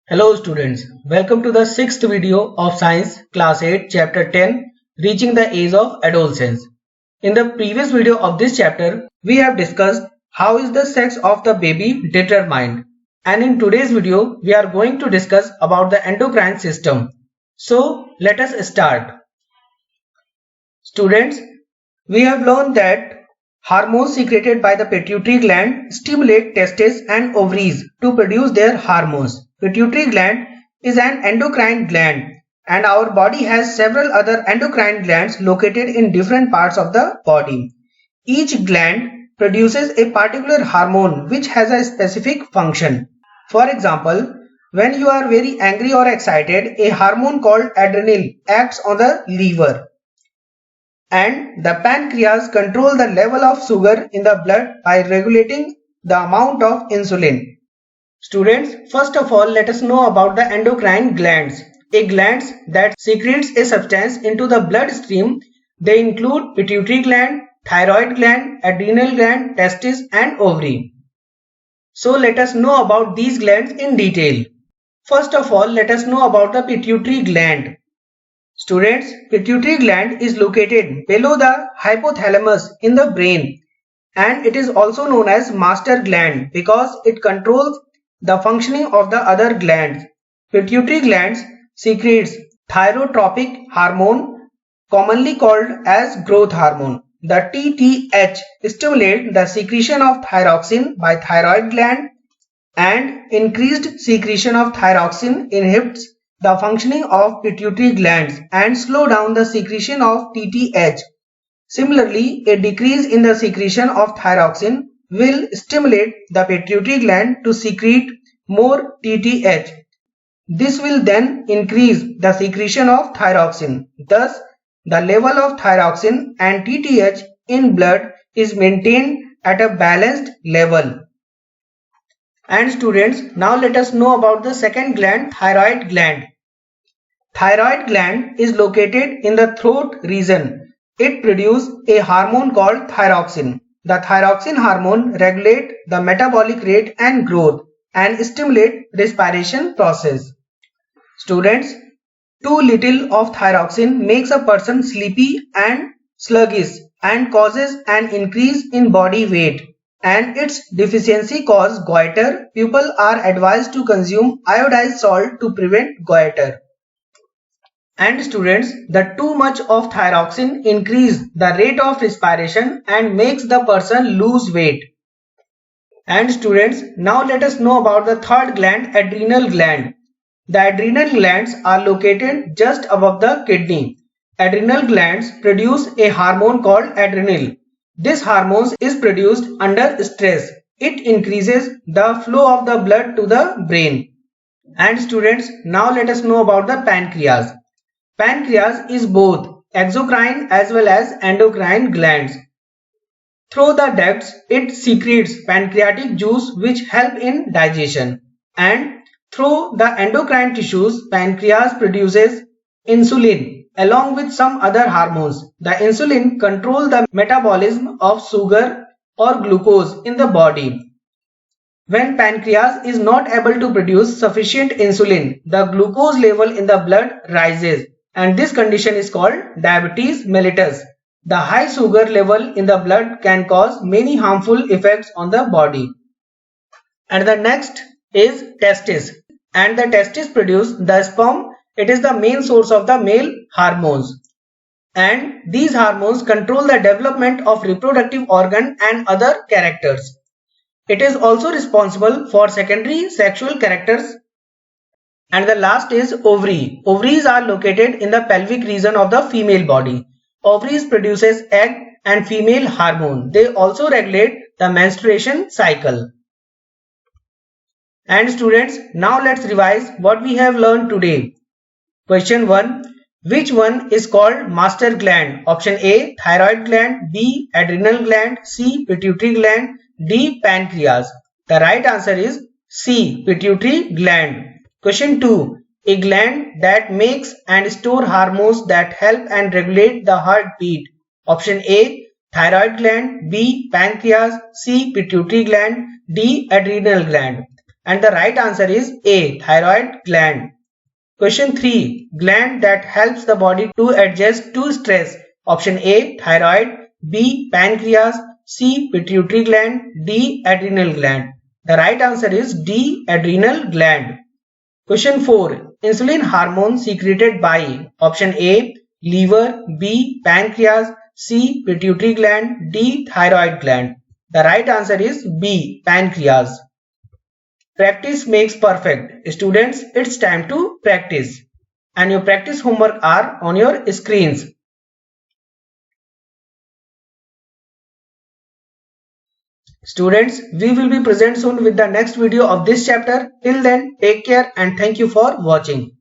Hello students, welcome to the sixth video of Science Class 8 Chapter 10 Reaching the Age of Adolescence. In the previous video of this chapter, we have discussed how is the sex of the baby determined, and in today's video, we are going to discuss about the endocrine system. So let us start. Students, we have learned that hormones secreted by the pituitary gland stimulate testes and ovaries to produce their hormones. Pituitary gland is an endocrine gland, and our body has several other endocrine glands located in different parts of the body. Each gland produces a particular hormone which has a specific function. For example, when you are very angry or excited, a hormone called adrenaline acts on the liver, and the pancreas control the level of sugar in the blood by regulating the amount of insulin. Students, first of all, let us know about the endocrine glands. A glands that secretes a substance into the bloodstream. They include pituitary gland, thyroid gland, adrenal gland, testis and ovary. So let us know about these glands in detail. First of all, let us know about the pituitary gland. Students, pituitary gland is located below the hypothalamus in the brain, and it is also known as master gland because it controls the functioning of the other glands. Pituitary glands secretes thyrotropic hormone, commonly called as growth hormone. The TTH stimulates the secretion of thyroxine by thyroid gland, and increased secretion of thyroxine inhibits the functioning of pituitary glands and slow down the secretion of TTH. Similarly, a decrease in the secretion of thyroxine will stimulate the pituitary gland to secrete more TTH. This will then increase the secretion of thyroxine. Thus, the level of thyroxine and TTH in blood is maintained at a balanced level. And students, now let us know about the second gland, thyroid gland. Thyroid gland is located in the throat region. It produces a hormone called thyroxine. The thyroxine hormone regulates the metabolic rate and growth and stimulates respiration process. Students, too little of thyroxine makes a person sleepy and sluggish and causes an increase in body weight, and its deficiency causes goiter. People are advised to consume iodized salt to prevent goiter. And students, the too much of thyroxine increase the rate of respiration and makes the person lose weight. And students, now let us know about the third gland, adrenal gland. The adrenal glands are located just above the kidney. Adrenal glands produce a hormone called adrenaline. This hormone is produced under stress. It increases the flow of the blood to the brain. And students, now let us know about the pancreas. Pancreas is both exocrine as well as endocrine glands. Through the ducts, it secretes pancreatic juice which help in digestion, and through the endocrine tissues, pancreas produces insulin along with some other hormones. The insulin controls the metabolism of sugar or glucose in the body. When pancreas is not able to produce sufficient insulin, the glucose level in the blood rises, and this condition is called diabetes mellitus. The high sugar level in the blood can cause many harmful effects on the body. And the next is testis. And the testis produce the sperm. It is the main source of the male hormones. And these hormones control the development of reproductive organ and other characters. It is also responsible for secondary sexual characters. And the last is ovary. Ovaries are located in the pelvic region of the female body. Ovaries produces egg and female hormone. They also regulate the menstruation cycle. And students, now let's revise what we have learned today. Question 1. Which one is called master gland? Option A, thyroid gland, B, adrenal gland, C, pituitary gland, D, pancreas. The right answer is C, pituitary gland. Question 2. A gland that makes and stores hormones that help and regulate the heartbeat. Option A, thyroid gland, B, pancreas, C, pituitary gland, D, adrenal gland. And the right answer is A, thyroid gland. Question 3. Gland that helps the body to adjust to stress. Option A, thyroid, B, pancreas, C, pituitary gland, D, adrenal gland. The right answer is D, adrenal gland. Question 4. Insulin hormone secreted by. Option A, liver, B, pancreas, C, pituitary gland, D, thyroid gland. The right answer is B, pancreas. Practice makes perfect. Students, it's time to practice. And your practice homework are on your screens. Students, we will be present soon with the next video of this chapter. Till then, take care and thank you for watching.